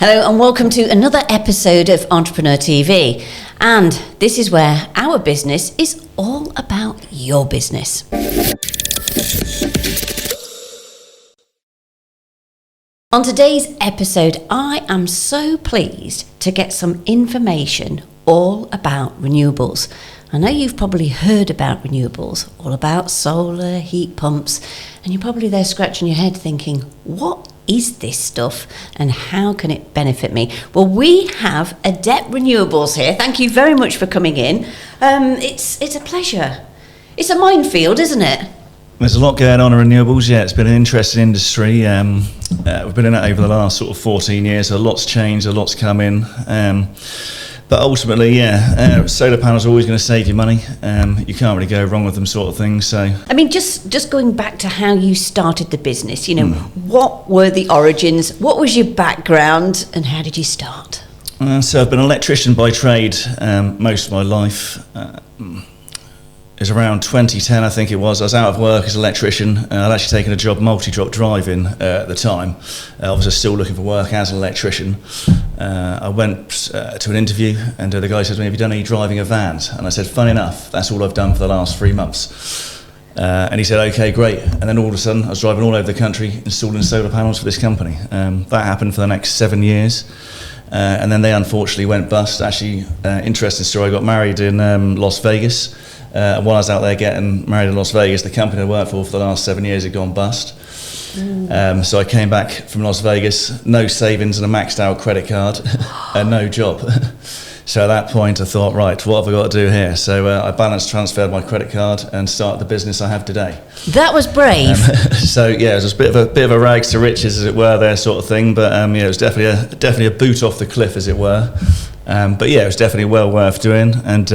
Hello and welcome to another episode of Entrepreneur TV. And this is where our business is all about your business. On today's episode, I am so pleased to get some information all about renewables. I know you've probably heard about renewables, all about solar, heat pumps, and you're probably there scratching your head thinking, what is this stuff and how can it benefit me? Well, we have Adept Renewables here. Thank you very much for coming in. It's a pleasure. It's a minefield, isn't it? There's a lot going on in renewables. Yeah, it's been an interesting industry. We've been in it over the last sort of 14 years. So a lot's changed, a lot's come in. But ultimately, solar panels are always going to save you money. You can't really go wrong with them, sort of thing. So, I mean, just going back to how you started the business, what were the origins? What was your background, and how did you start? So I've been an electrician by trade most of my life. It was around 2010, I think it was. I was out of work as an electrician. I'd actually taken a job multi-drop driving at the time. I was still looking for work as an electrician. I went to an interview and the guy said to me, "Have you done any driving of vans?" And I said, "Funny enough, that's all I've done for the last 3 months." And he said, "Okay, great." And then all of a sudden, I was driving all over the country installing solar panels for this company. That happened for the next 7 years. And then they unfortunately went bust. Actually, interesting story, I got married in Las Vegas. While I was out there getting married in Las Vegas, the company I worked for the last 7 years had gone bust. So I came back from Las Vegas, no savings and a maxed out credit card, and no job. So at that point I thought, right, what have I got to do here? So I balance transferred my credit card and started the business I have today. That was brave. So yeah, it was a bit of a rags to riches, as it were, there sort of thing. But it was definitely a boot off the cliff, as it were. But yeah, it was definitely well worth doing, and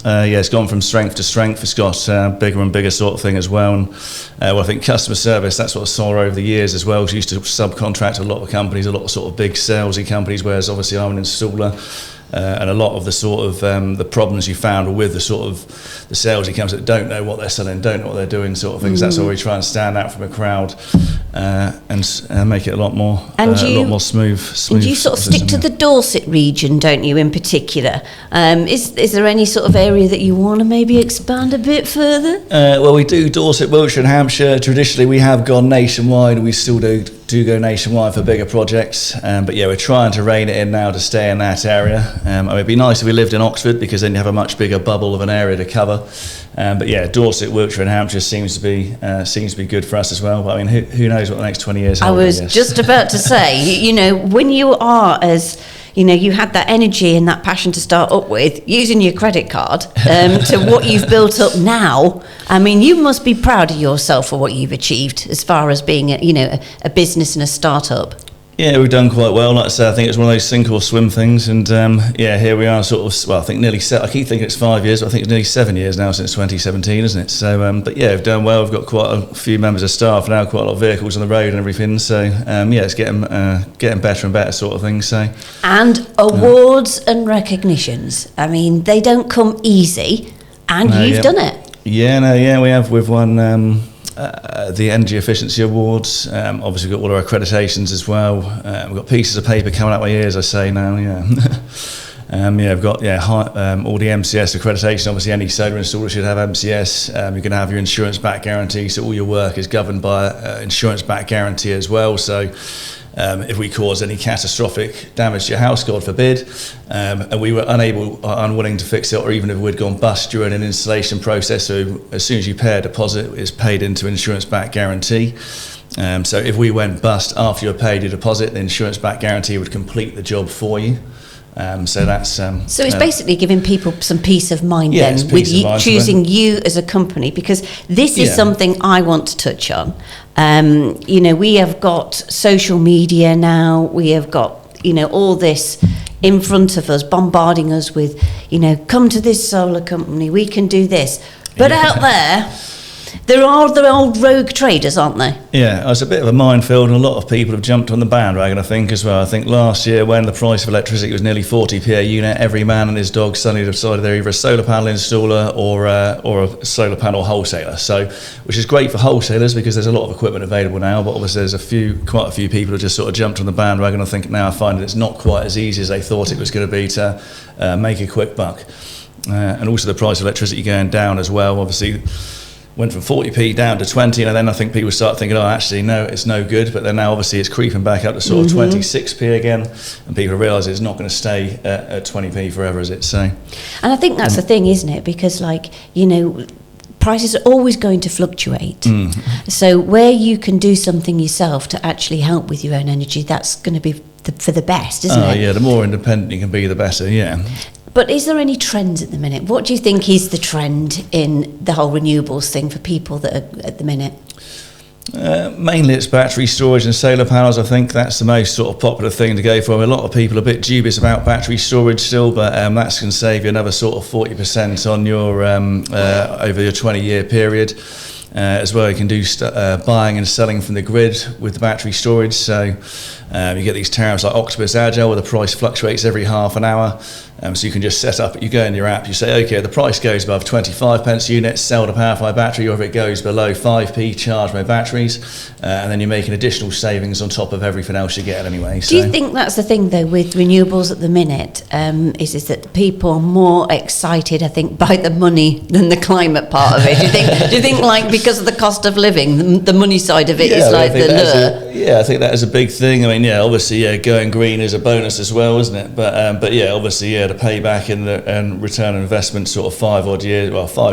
it's gone from strength to strength. It's got bigger and bigger sort of thing as well. And I think customer service, that's what I saw over the years as well. I used to subcontract a lot of companies, a lot of sort of big salesy companies, whereas obviously I'm an installer. And a lot of the sort of the problems you found were with the sort of the salesy companies that don't know what they're selling, don't know what they're doing, sort of things. That's why we try and stand out from a crowd and make it a lot more smooth. And you sort of stick to the Dorset region, don't you, in particular? Is there any sort of area that you want to maybe expand a bit further? Well, we do Dorset, Wiltshire and Hampshire. Traditionally, we have gone nationwide. We still do go nationwide for bigger projects. But yeah, we're trying to rein it in now to stay in that area. It'd be nice if we lived in Oxford, because then you have a much bigger bubble of an area to cover. But yeah, Dorset, Wiltshire and Hampshire seems to be good for us as well. But I mean, who knows what the next 20 years hold, I was just about to say, when you are as... you had that energy and that passion to start up with, using your credit card to what you've built up now. I mean, you must be proud of yourself for what you've achieved as far as being a business and a startup. Yeah, we've done quite well. Like I said, I think it's one of those sink or swim things. And here we are sort of, I think I keep thinking it's 5 years, but I think it's nearly 7 years now since 2017, isn't it? So, but yeah, we've done well. We've got quite a few members of staff now, quite a lot of vehicles on the road and everything. So, it's getting better and better sort of thing. So, and awards and recognitions. I mean, they don't come easy, and you've done it. We've won the Energy Efficiency Awards. Obviously, we've got all our accreditations as well. We've got pieces of paper coming out my ears, I say now. We've got all the MCS accreditation. Obviously, any solar installer should have MCS. You're going to have your insurance-backed guarantee, so all your work is governed by insurance-backed guarantee as well. So, if we cause any catastrophic damage to your house, God forbid, and we were unwilling to fix it, or even if we'd gone bust during an installation process, so as soon as you pay a deposit, it's paid into an insurance-backed guarantee. So if we went bust after you paid your deposit, the insurance-backed guarantee would complete the job for you. So it's basically giving people some peace of mind with choosing you as a company, because this is something I want to touch on. We have got social media now. We have got all this in front of us, bombarding us with come to this solar company, we can do this. But out there, There are the old rogue traders, aren't there? Yeah, it's a bit of a minefield, and a lot of people have jumped on the bandwagon, I think, as well. I think last year, when the price of electricity was nearly 40p a unit, every man and his dog suddenly decided they're either a solar panel installer or a solar panel wholesaler. So, which is great for wholesalers because there's a lot of equipment available now, but obviously there's quite a few people who just sort of jumped on the bandwagon. I think now I find that it's not quite as easy as they thought it was going to be to make a quick buck. And also the price of electricity going down as well, obviously went from 40p down to 20, and then I think people start thinking, oh, actually, no, it's no good. But then now obviously it's creeping back up to sort of 26p again, and people realise it's not going to stay at 20p forever, as it's saying. And I think that's the thing, isn't it? Because, prices are always going to fluctuate. So where you can do something yourself to actually help with your own energy, that's going to be for the best, isn't it? Oh, yeah, the more independent you can be, the better, yeah. But is there any trends at the minute? What do you think is the trend in the whole renewables thing for people that are at the minute? Mainly it's battery storage and solar panels. I think that's the most sort of popular thing to go for. A lot of people are a bit dubious about battery storage still, but that's going to save you another sort of 40% on your over your 20-year period. As well, you can do buying and selling from the grid with the battery storage. So you get these tariffs like Octopus Agile, where the price fluctuates every half an hour. So you can just set up, you go in your app, you say, okay, the price goes above 25 pence a unit, sell the power for my battery, or if it goes below 5p, charge my batteries. And then you're making additional savings on top of everything else you get anyway. Do you think that's the thing, though, with renewables at the minute, is that people are more excited, I think, by the money than the climate part of it? Do you think like, because of the cost of living, the money side of it is like the lure? I think that is a big thing. I mean, obviously, going green is a bonus as well, isn't it? But obviously, the payback and return on investment sort of 5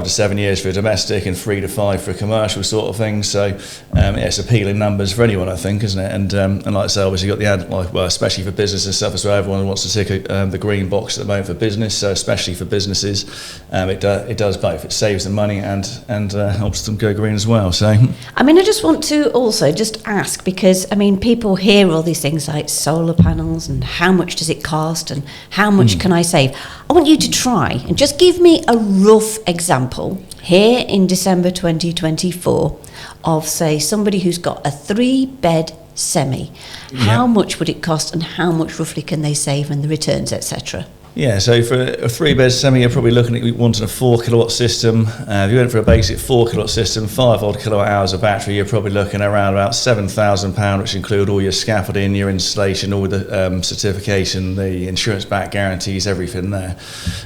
to 7 years for a domestic and 3 to 5 for a commercial sort of thing. So it's appealing numbers for anyone, I think, isn't it? And like I say, obviously you've got the ad, especially for business and stuff as well. Everyone wants to tick the green box at the moment for business. So especially for businesses, it does both. It saves them money and helps them go green as well. So I mean, I just want to also just ask, because I mean, people hear all these things like solar panels and how much does it cost and how much can I save. I want you to try and just give me a rough example here in December 2024 of, say, somebody who's got a 3-bed semi. How much would it cost and how much roughly can they save and the returns, etc.? Yeah, so for a 3-bed semi, you're probably looking at wanting a 4 kilowatt system. If you went for a basic 4 kilowatt system, 5 odd kilowatt hours of battery, you're probably looking around about £7,000, which include all your scaffolding, your installation, all the certification, the insurance back guarantees, everything there.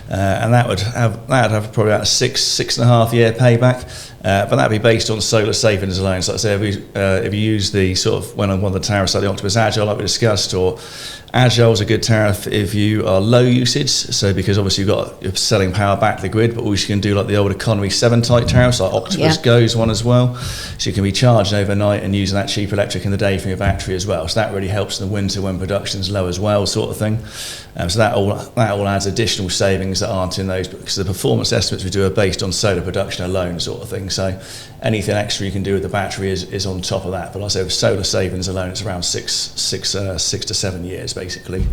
And that would have probably about a 6.5 year payback. But that'd be based on solar savings alone. So, like I say, if you use the sort of one of the tariffs like the Octopus Agile, like we discussed, or Agile is a good tariff if you are low usage. So, because obviously you're selling power back to the grid, but also you can do like the old Economy 7 type tariffs, like Octopus Go's one as well. So you can be charging overnight and using that cheap electric in the day from your battery as well. So that really helps in the winter when production's low as well, sort of thing. So that all adds additional savings that aren't in those, because the performance estimates we do are based on solar production alone, sort of thing. So anything extra you can do with the battery is on top of that. But like I say, with solar savings alone, it's around 6 to 7 years basically.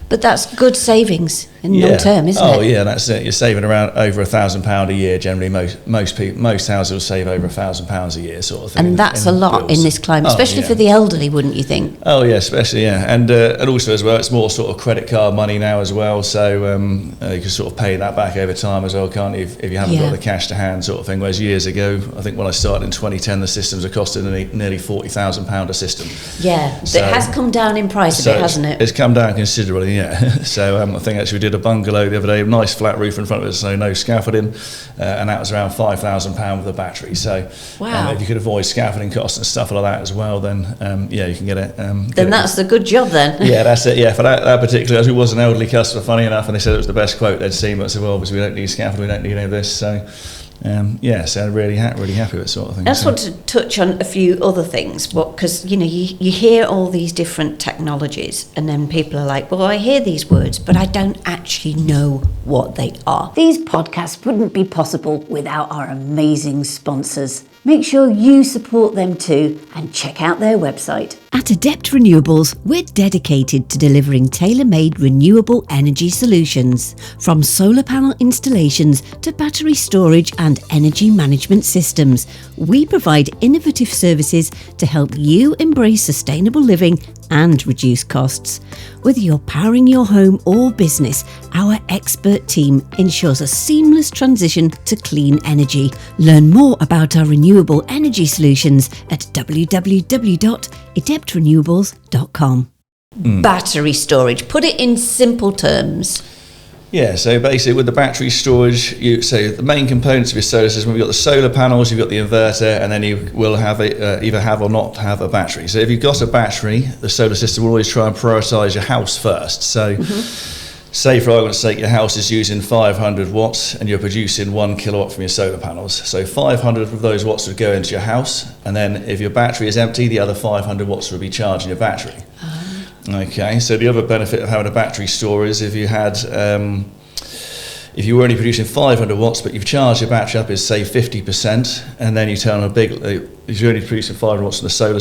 But that's good savings in long term, isn't it? Oh yeah, that's it. You're saving around over £1,000 a year. Generally, most houses will save over £1,000 a year, sort of thing. And that's a lot in this climate, especially for the elderly, wouldn't you think? Oh yeah, especially and also as well, it's more sort of credit card money now as well. So you can sort of pay that back over time as well, can't you? If you haven't got the cash to hand, sort of thing. Whereas years ago, I think when I started in 2010, the systems are costing nearly £40,000 a system. Yeah, so it has come down in price a bit, hasn't it? It's come down considerably. Yeah, so I think actually we did a bungalow the other day, nice flat roof in front of it, so no scaffolding, and that was around £5,000 with a battery. So if you could avoid scaffolding costs and stuff like that as well, then you can get it. Then that's the good job then. Yeah, that's it. Yeah, for that particular, as it was an elderly customer, funny enough, and they said it was the best quote they'd seen. But I said, well, obviously we don't need scaffolding, we don't need any of this. So. So I'm really happy with it, sort of thing. I just want to touch on a few other things, because you hear all these different technologies, and then people are like, well, I hear these words, but I don't actually know what they are. These podcasts wouldn't be possible without our amazing sponsors. make sure you support them too and check out their website. At Adept Renewables, we're dedicated to delivering tailor-made renewable energy solutions. From solar panel installations to battery storage and energy management systems, we provide innovative services to help you embrace sustainable living and reduce costs. Whether you're powering your home or business, our expert team ensures a seamless transition to clean energy. Learn more about our renewable energy solutions at www.adeptrenewables.com. Battery storage, put it in simple terms. Yeah, so basically with the battery storage, so the main components of your solar system, we've got the solar panels, you've got the inverter, and then you will have either have or not have a battery. So if you've got a battery, the solar system will always try and prioritise your house first. So say for argument's sake, your house is using 500 watts and you're producing 1 kilowatt from your solar panels. So 500 of those watts would go into your house, and then if your battery is empty, the other 500 watts will be charging your battery. Okay, so the other benefit of having a battery store is if you had, if you were only producing 500 watts, but you've charged your battery up is say 50%, and then you turn on a big, if you're only producing 500 watts from the solar,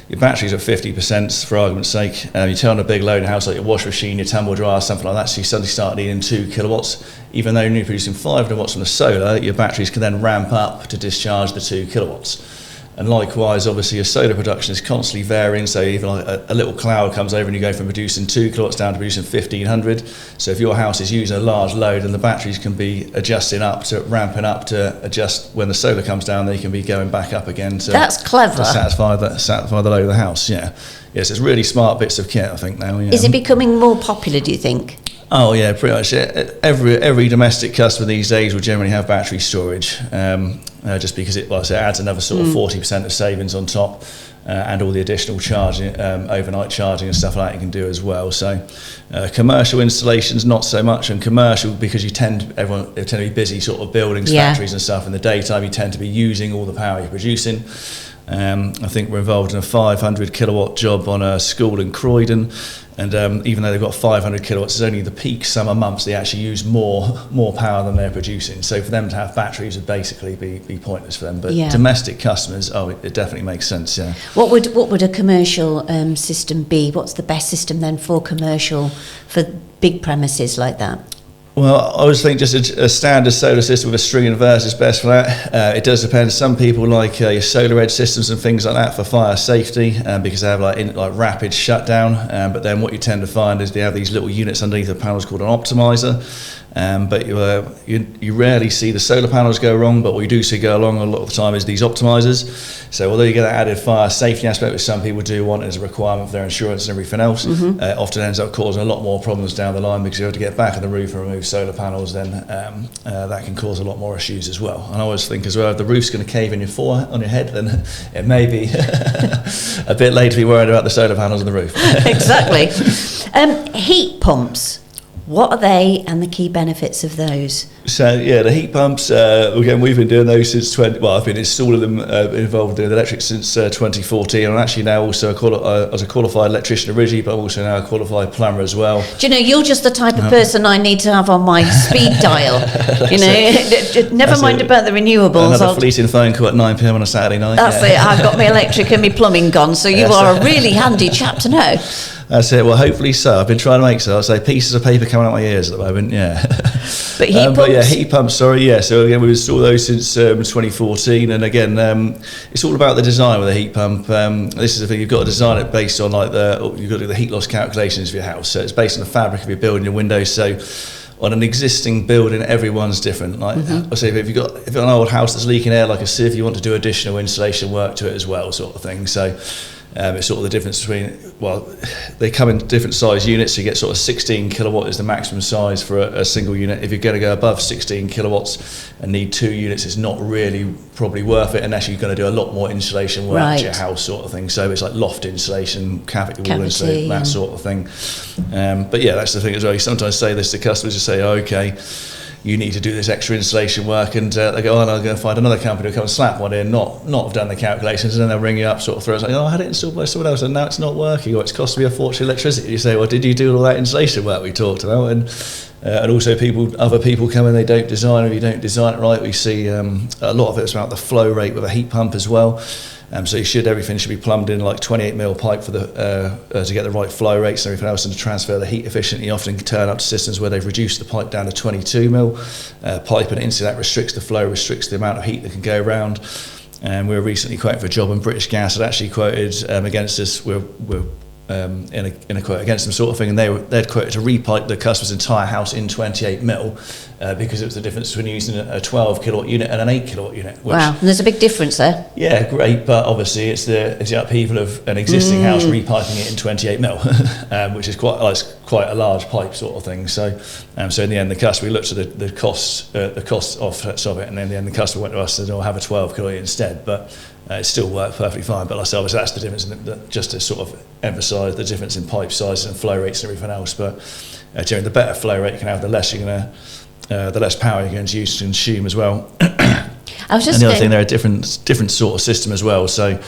your battery's at 50% for argument's sake, you turn on a big load in the house like your washing machine, your tumble dryer, something like that, so you suddenly start needing 2 kilowatts. Even though you're only producing 500 watts from the solar, your batteries can then ramp up to discharge the 2 kilowatts. And likewise, obviously, your solar production is constantly varying. So even like a little cloud comes over and you go from producing 2 kilowatts down to producing 1,500. So if your house is using a large load, and the batteries can be ramping up to adjust when the solar comes down, they can be going back up again. That's clever. To satisfy the load of the house, yeah. Yes, it's really smart bits of kit, I think, now. Yeah. Is it becoming more popular, do you think? Oh yeah, pretty much. Every domestic customer these days will generally have battery storage, just because it adds another sort of 40% of savings on top, and all the additional charging, overnight charging and stuff like that you can do as well. So commercial installations not so much, and commercial because they tend to be busy sort of buildings, factories and stuff in the daytime. You tend to be using all the power you're producing. I think we're involved in a 500 kilowatt job on a school in Croydon, and even though they've got 500 kilowatts, it's only the peak summer months they actually use more power than they're producing. So for them to have batteries would basically be pointless for them. But domestic customers, it definitely makes sense. Yeah. What would a commercial system be? What's the best system then for commercial, for big premises like that? Well, I always think just a standard solar system with a string inverter is best for that. It does depend. Some people like your solar edge systems and things like that for fire safety, because they have like rapid shutdown. But then what you tend to find is they have these little units underneath the panels called an optimizer. But you rarely see the solar panels go wrong, but what you do see go along a lot of the time is these optimizers. So although you get that added fire safety aspect, which some people do want as a requirement for their insurance and everything else, it often ends up causing a lot more problems down the line, because you have to get back on the roof and remove solar panels, then that can cause a lot more issues as well. And I always think as well, if the roof's going to cave in on your head, then it may be a bit late to be worried about the solar panels on the roof. Exactly. Heat pumps. What are they and the key benefits of those? So yeah, the heat pumps, again, we've been doing those since I've been installing them, involved in electric since 2014. I'm actually now also I was a qualified electrician originally, but I'm also now a qualified plumber as well. Do you know, you're just the type of person I need to have on my speed dial. Never mind about the renewables. Another fleeting phone call at 9 p.m. on a Saturday night. That's it. I've got my electric and my plumbing gone, so you are a really handy chap to know. That's it. Well, hopefully so. I've been trying to make so. I'll say pieces of paper coming out my ears at the moment. Yeah. But heat pumps. But yeah, heat pumps. Sorry. Yeah. So again, we've installed those since 2014, and again, it's all about the design with a heat pump. This is the thing. You've got to design it based on you've got to do the heat loss calculations for your house. So it's based on the fabric of your building, your windows. So on an existing building, everyone's different. Like I say, if you've got an old house that's leaking air like a sieve, you want to do additional insulation work to it as well, sort of thing. So. It's sort of the difference between, they come in different size units, so you get sort of 16 kilowatt is the maximum size for a single unit. If you're going to go above 16 kilowatts and need 2 units, it's not really probably worth it, unless you're going to do a lot more insulation work to your house, sort of thing. So it's like loft insulation, cavity wall insulation, that sort of thing. But yeah, that's the thing as well. You sometimes say this to customers, you say, okay, you need to do this extra installation work, and they go, oh, no, I'm going to find another company who come and slap one in, not have done the calculations, and then they'll ring you up sort of through it, like, oh, I had it installed by someone else and now it's not working, or it's cost me a fortune of electricity. You say, well, did you do all that installation work we talked about? And also other people come in, they don't design, or you don't design it right. We see a lot of it's about the flow rate with a heat pump as well. So everything should be plumbed in like 28 mil pipe for to get the right flow rates and everything else, and to transfer the heat efficiently. You often turn up to systems where they've reduced the pipe down to 22 mil pipe, and instantly that restricts the flow, restricts the amount of heat that can go around. And we were recently quoted for a job, and British Gas had actually quoted against us. We're in a quote against them sort of thing, and they'd quoted to repipe the customer's entire house in 28 mil because it was the difference between using a 12 kilowatt unit and an 8 kilowatt unit. Wow, and there's a big difference there. Yeah, great, but obviously it's the upheaval of an existing house repiping it in 28 mil, which is quite a large pipe sort of thing. So in the end, the customer, we looked at the cost offsets of it, and then in the end, the customer went to us and said, "I'll have a 12 kilowatt instead," but it still worked perfectly fine. But like I said, obviously that's the difference, just to sort of emphasise the difference in pipe sizes and flow rates and everything else. But generally, the better flow rate you can have, the less power you're going to use to consume as well. And the other thing, they're a different sort of system as well. So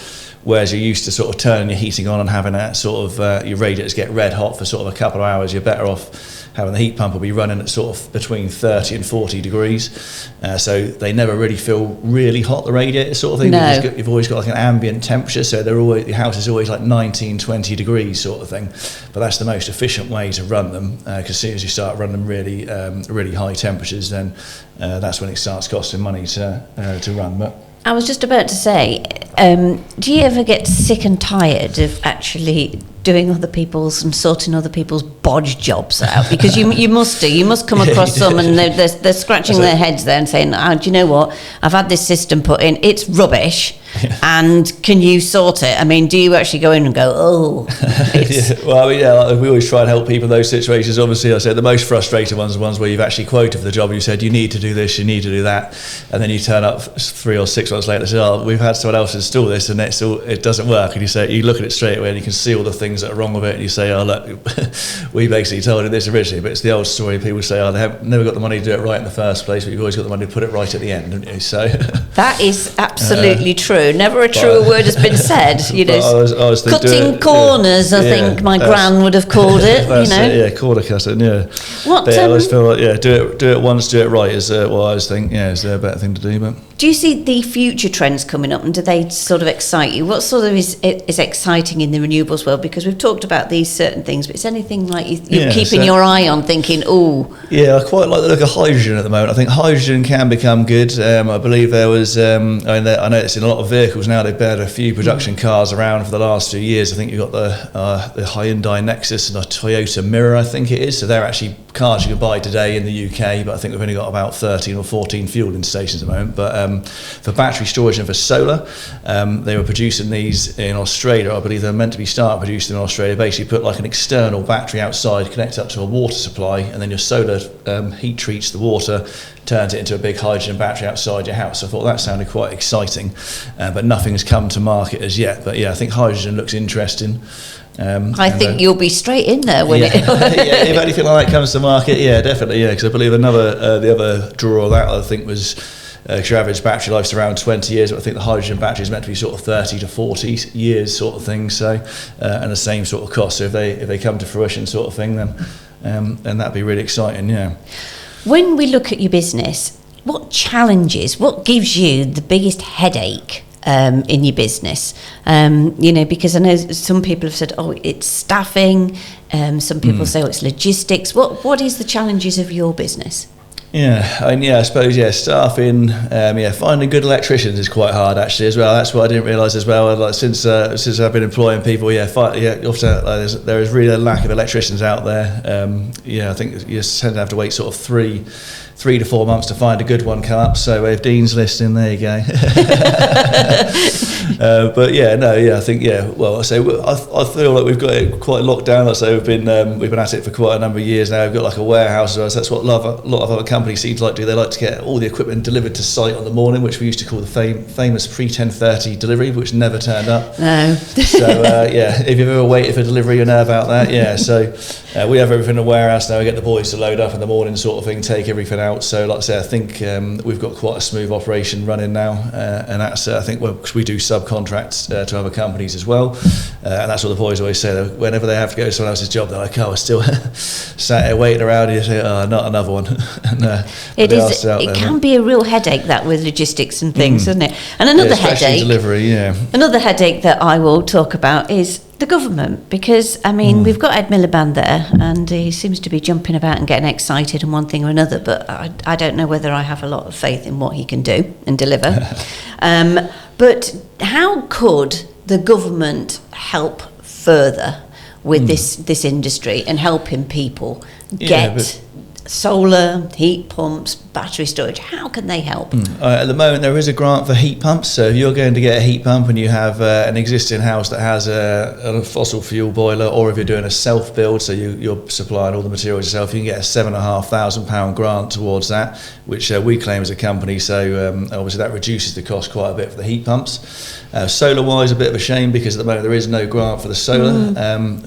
whereas you're used to sort of turning your heating on and having that sort of your radiators get red hot for sort of a couple of hours, you're better off having the heat pump will be running at sort of between 30 and 40 degrees. So they never really feel really hot, the radiator sort of thing. No. You've always got like an ambient temperature, so the house is always like 19, 20 degrees sort of thing. But that's the most efficient way to run them, because as soon as you start running them really high temperatures, then that's when it starts costing money to run. But I was just about to say, do you ever get sick and tired of actually doing other people's and sorting other people's bodge jobs out? Because you must come across some, and they're scratching their heads there and saying, oh, do you know what, I've had this system put in, it's rubbish, and can you sort it? I mean, do you actually go in and go, oh, Well, like we always try and help people in those situations. Obviously, I said the most frustrating ones are ones where you've actually quoted for the job and you said you need to do this, you need to do that, and then you turn up 3 or 6 months later and say, oh, we've had someone else install this and it doesn't work. And you look at it straight away and you can see all the things that are wrong with it, and you say, oh look, we basically told you this originally. But it's the old story, people say, oh, they have never got the money to do it right in the first place, but you've always got the money to put it right at the end, haven't you? So that is absolutely true. Never a truer word has been said. You know, I was cutting corners, I think my gran would have called it. Corner cutting. What? But I always feel like do it once, do it right is what I always think. Is there a better thing to do? But do you see the future trends coming up, and do they sort of excite you? What sort of is exciting in the renewables world? Because we've talked about these certain things, but it's anything like you're keeping your eye on, thinking, oh. Yeah, I quite like the look of hydrogen at the moment. I think hydrogen can become good. I believe there was, I know it's in a lot of vehicles now. They've had a few production cars around for the last few years. I think you've got the Hyundai Nexus and the Toyota Mirror, I think it is. So they're actually cars you can buy today in the UK, but I think we've only got about 13 or 14 fueling stations at the moment. But for battery storage and for solar, they were producing these in Australia. I believe they're meant to be starting producing in Australia. Basically put like an external battery outside, connect up to a water supply, and then your solar heat treats the water, turns it into a big hydrogen battery outside your house. I thought that sounded quite exciting, but nothing's come to market as yet. But yeah, I think hydrogen looks interesting. I think you'll be straight in there when it. If anything like that comes to market, definitely, because I believe the other draw of that, I think, was your average battery life's around 20 years, but I think the hydrogen battery is meant to be sort of 30 to 40 years sort of thing. So and the same sort of cost. So if they come to fruition sort of thing, then that'd be really exciting. Yeah. When we look at your business, what gives you the biggest headache in your business? Because I know some people have said, oh, it's staffing. Some people say, oh, it's logistics. What is the challenges of your business? I suppose staffing, finding good electricians is quite hard actually as well. That's what I didn't realise as well. Like since I've been employing people, often there is really a lack of electricians out there. I think you tend to have to wait sort of 3 to 4 months to find a good one come up. So if Dean's listening, there you go. I think I feel like we've got it quite locked down. Like I say, we've been at it for quite a number of years now. We've got like a warehouse, so that's what a lot of other companies companies seem to like to do. They like to get all the equipment delivered to site on the morning, which we used to call the famous pre-10:30 delivery, which never turned up. No. So if you've ever waited for delivery, you know about that. Yeah, so we have everything in the warehouse now. We get the boys to load up in the morning, sort of thing, take everything out. So like I say, I think we've got quite a smooth operation running now, and that's I think because we do subcontracts to other companies as well, and that's what the boys always say. That whenever they have to go to someone else's job, they're like, "Oh, we're still sat here waiting around." And you say, "Oh, not another one." And, it can be a real headache, that, with logistics and things, isn't it? And another headache, delivery, another headache that I will talk about is the government, because I mean we've got Ed Miliband there, and he seems to be jumping about and getting excited and one thing or another, but I don't know whether I have a lot of faith in what he can do and deliver. But how could the government help further with this industry and helping people get solar, heat pumps, battery storage? How can they help? At the moment, there is a grant for heat pumps. So if you're going to get a heat pump and you have an existing house that has a fossil fuel boiler, or if you're doing a self-build, so you're supplying all the materials yourself, you can get a £7,500 grant towards that, which we claim as a company. So obviously that reduces the cost quite a bit for the heat pumps. Solar-wise, a bit of a shame, because at the moment there is no grant for the solar.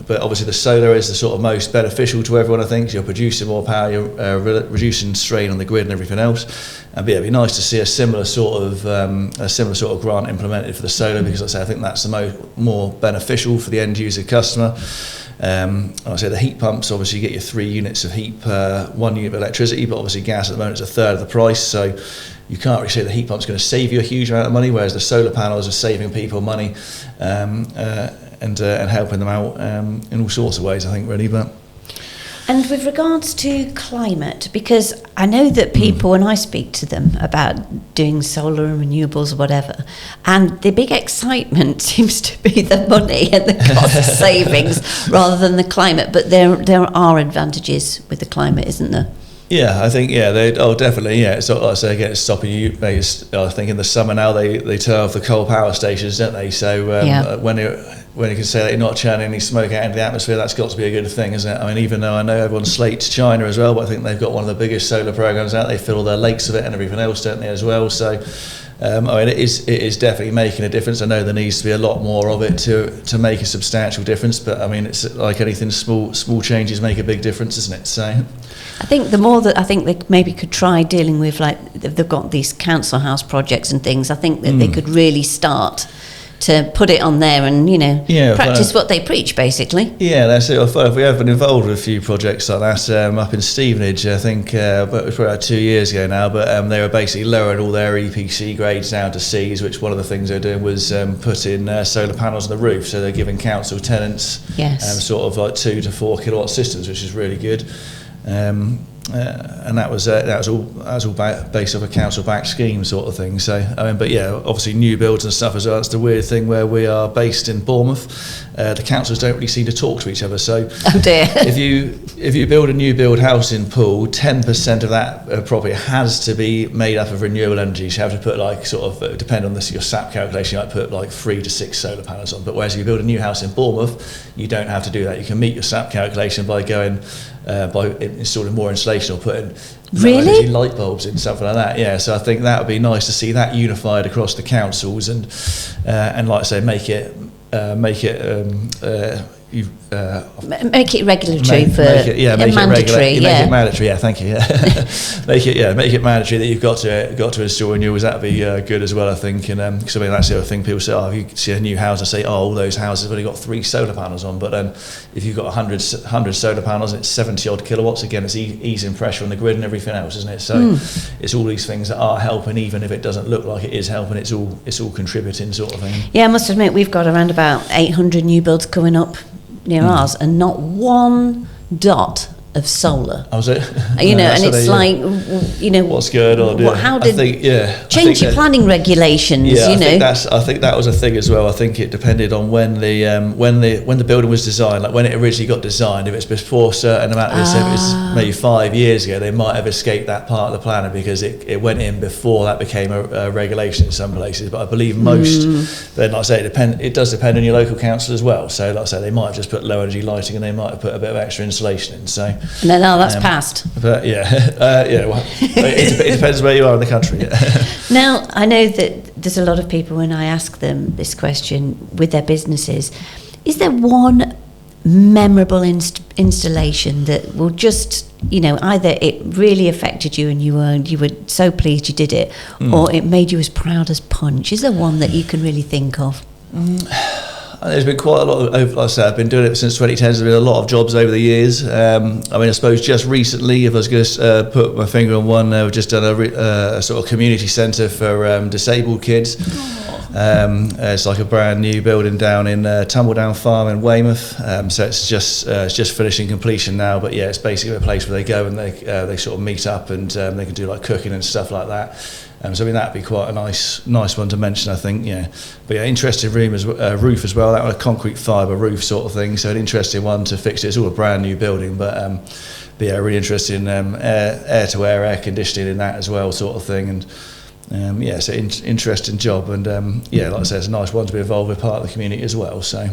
But obviously the solar is the sort of most beneficial to everyone, I think. You're producing more power, you're reducing strain on the grid and everything else. And it'd be nice to see a similar sort of grant implemented for the solar, because like I say, I think that's the more beneficial for the end user customer. Like I say, the heat pumps, obviously you get your 3 units of heat per 1 unit of electricity, but obviously gas at the moment is a third of the price, so you can't really say the heat pump's going to save you a huge amount of money, whereas the solar panels are saving people money and helping them out in all sorts of ways, I think, really. But and with regards to climate, because I know that people, when I speak to them about doing solar and renewables or whatever, and the big excitement seems to be the money and the cost savings rather than the climate. But there are advantages with the climate, isn't there? Yeah, I think, definitely, yeah. So, like I say, again, it's stopping you. I think in the summer now they turn off the coal power stations, don't they? So when you can say that you're not churning any smoke out into the atmosphere, that's got to be a good thing, isn't it? I mean, even though I know everyone slates China as well, but I think they've got one of the biggest solar programs out. They fill all their lakes with it and everything else, don't they, as well? So, I mean, it is definitely making a difference. I know there needs to be a lot more of it to make a substantial difference, but I mean, it's like anything, small changes make a big difference, isn't it? So I think the more that I think they maybe could try dealing with, like, they've got these council house projects and things, I think that they could really start to put it on there and, practice what they preach, basically. Yeah, that's it. We have been involved with a few projects like that up in Stevenage, I think, but it was probably 2 years ago now, but they were basically lowering all their EPC grades down to Cs, which one of the things they're doing was putting solar panels on the roof, so they're giving council tenants sort of like 2 to 4 kilowatt systems, which is really good. And that was all based off a council-backed scheme sort of thing. So I mean, but yeah, obviously new builds and stuff as well. That's the weird thing where we are based in Bournemouth. The councils don't really seem to talk to each other. So oh dear. if you build a new build house in Poole, 10% of that property has to be made up of renewable energy. So you have to put like sort of depend on your SAP calculation. You might put like 3 to 6 solar panels on. But whereas if you build a new house in Bournemouth, you don't have to do that. You can meet your SAP calculation by going. By installing more insulation or putting really light bulbs in, something like that. Yeah, so I think that would be nice to see that unified across the councils and like I say, make it regulatory mandatory. Make it mandatory. Yeah, thank you. Yeah, make it mandatory that you've got to install renewables. That'd be good as well, I think. And because I mean that's the other thing. People say, if you see a new house, I say, all those houses have only got 3 solar panels on. But then if you've got 100 solar panels and it's 70 odd kilowatts, again, it's easing pressure on the grid and everything else, isn't it? So it's all these things that are helping, even if it doesn't look like it is helping. It's all contributing, sort of thing. Yeah, I must admit we've got around about 800 new builds coming up near ours, and not one dot of solar. Oh, was it? And it's like, what's going on? How did change your planning regulations? Yeah, I think that was a thing as well. I think it depended on when the building was designed, like when it originally got designed. If it's before a certain amount of if it's maybe 5 years ago, they might have escaped that part of the planning because it went in before that became a regulation in some places. But I believe most, then like I say, it does depend on your local council as well. So like I say, they might have just put low energy lighting and they might have put a bit of extra insulation in. So No, that's passed. But well, it depends where you are in the country. Yeah. Now, I know that there's a lot of people, when I ask them this question with their businesses, is there one memorable installation that will just, either it really affected you and you were so pleased you did it, or it made you as proud as punch? Is there one that you can really think of? There's been quite a lot of, like I said, I've been doing it since 2010. There's been a lot of jobs over the years. I suppose just recently, if I was going to put my finger on one, we've just done a sort of community centre for disabled kids. It's like a brand new building down in Tumbledown Farm in Weymouth. So it's just finishing completion now. But yeah, it's basically a place where they go and they sort of meet up and they can do like cooking and stuff like that. So that'd be quite a nice one to mention, I think. Yeah, but yeah, interesting roof as well. That was a concrete fibre roof sort of thing. So an interesting one to fix it. It's all a brand new building, but yeah, really interesting air to air conditioning in that as well, sort of thing. And yeah, it's an interesting job, and yeah, like I said, it's a nice one to be involved with, part of the community as well. So,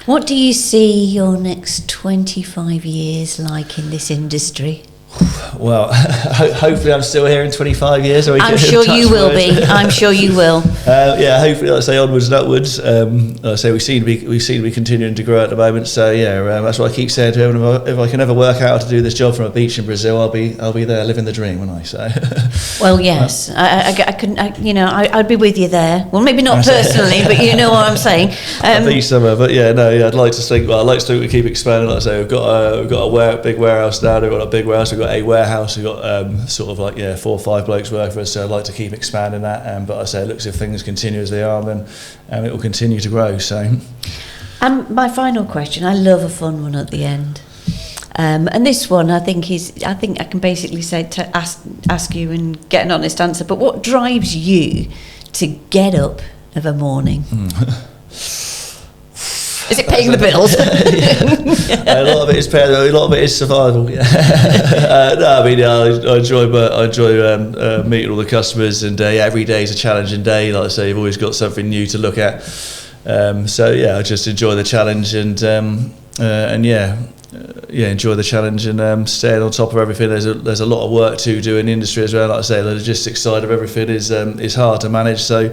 what do you see your next 25 years like in this industry? Well, hopefully I'm still here in 25 years. I'm sure you will be. I'm sure you will. Yeah, hopefully, like I say, onwards and upwards. Like I say, we seem to be continuing to grow at the moment. So yeah, that's what I keep saying to everyone. If I can ever work out how to do this job from a beach in Brazil, I'll be there living the dream, won't I? So. Well, yes, I couldn't. I'd be with you there. Well, maybe not personally, but you know what I'm saying. I'd be somewhere, but yeah, no, yeah, I'd like to think. Well, I'd like to think we keep expanding. Like I say, we've got a big warehouse now. We've got a big warehouse. We've got a warehouse. We've got sort of like 4 or 5 blokes work for us. So I'd like to keep expanding that. But I say, looks if things continue as they are, then it will continue to grow. So. And my final question. I love a fun one at the end. And this one, I think I can basically say to ask you and get an honest answer. But what drives you to get up of a morning? Is it paying the bills? A lot of it is paying. A lot of it is survival. No, I mean, I enjoy meeting all the customers, and every day is a challenging day. Like I say, you've always got something new to look at. So yeah, I just enjoy the challenge, and enjoy the challenge and staying on top of everything. There's a lot of work to do in the industry as well. Like I say, the logistics side of everything is hard to manage. So.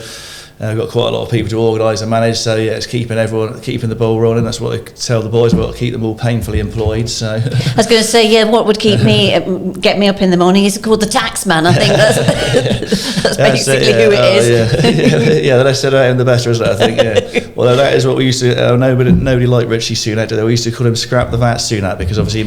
I've got quite a lot of people to organise and manage, so yeah, it's keeping the ball rolling. That's what I tell the boys. We've got to keep them all painfully employed. So I was going to say, yeah, what would get me up in the morning is called the tax man. I think that's basically who it is. Yeah, the less said about him, the better, isn't it? I think. Yeah. Well, that is what we used to. Nobody liked Richie Sunak. We used to call him Scrap the VAT Sunak because obviously he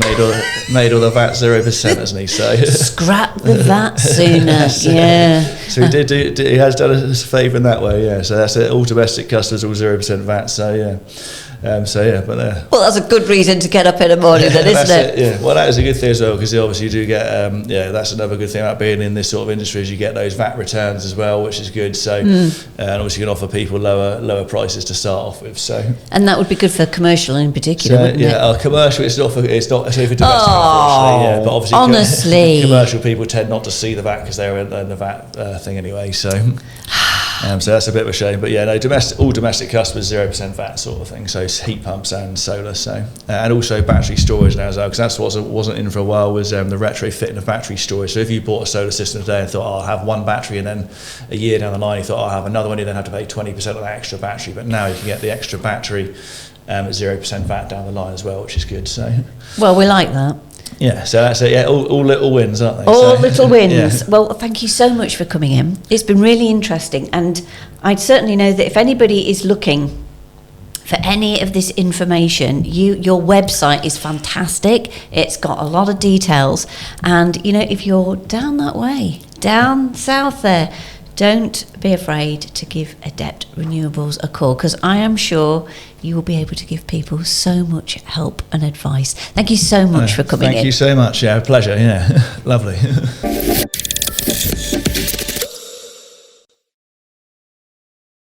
made all the VAT 0%, hasn't he? So Scrap the VAT Sunak. Yeah. So he has done us a favour in that way. Yeah, so that's it. All domestic customers, all 0% VAT. So yeah, but well, that's a good reason to get up in the morning, then, isn't it? Yeah, well, that is a good thing as well, because obviously you do get that's another good thing about being in this sort of industry is you get those VAT returns as well, which is good. So and obviously you can offer people lower prices to start off with. So and that would be good for commercial in particular, wouldn't it? Yeah, commercial it's not so for domestic, unfortunately. Yeah, but obviously honestly, commercial people tend not to see the VAT because they're in the VAT thing anyway. So. So that's a bit of a shame, but yeah, no, all domestic customers 0% VAT sort of thing. So it's heat pumps and solar, so and also battery storage now as well, because that's what wasn't in for a while was the retrofitting of battery storage. So if you bought a solar system today and thought, I'll have one battery, and then a year down the line you thought, I'll have another one, you then have to pay 20% of that extra battery. But now you can get the extra battery at 0% VAT down the line as well, which is good. So well, we like that. Yeah, so that's it. Yeah, all little wins, aren't they? All little wins. Yeah. Well, thank you so much for coming in. It's been really interesting, and I certainly know that if anybody is looking for any of this information, your website is fantastic. It's got a lot of details, and if you're down that way, down south there, don't be afraid to give Adept Renewables a call, because I am sure you will be able to give people so much help and advice. Thank you so much for coming in. Thank you so much. Yeah, pleasure. Yeah, lovely.